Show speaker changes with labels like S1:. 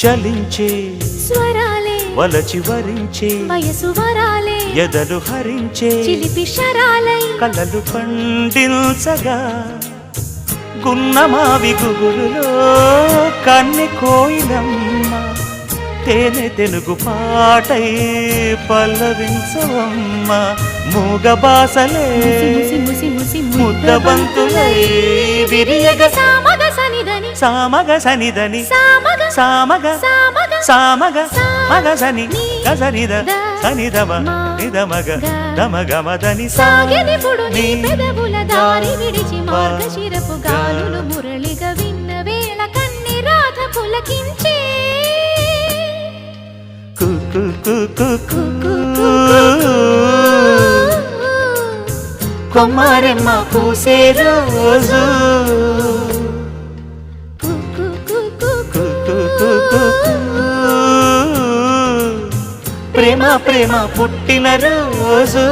S1: చలించే
S2: స్వరాలే
S1: వలచి వరించే
S2: వయసు వరాలే
S1: ఎదలు హరించే
S2: చిలిపి శరాలై
S1: కలలు పండించగా గున్నమావి గుగులులో కన్నె కోయిలమ్మ తేనె తెలుగు పాటై పల్లవించవమ్మ మూగ బాసలే ముద్దబంతులై విరియగ
S2: సామగ సనిదని
S1: సామగ సనిదని
S2: సామగ
S1: సామగ
S2: సామగ
S1: సామగ మగ సని గసనిద సనిదమ నిదమగ దమగమదని
S2: సాగెనిపుడు నీ పెదవుల దారి విడిచి మార్గశిరపు గాలులు మురళిగా విన్న వేళ కన్ని రాధ పులకించే
S1: కొమ్మారెమ్మ పూసే రోజు ప్రేమ ప్రేమ పుట్టిన రోజు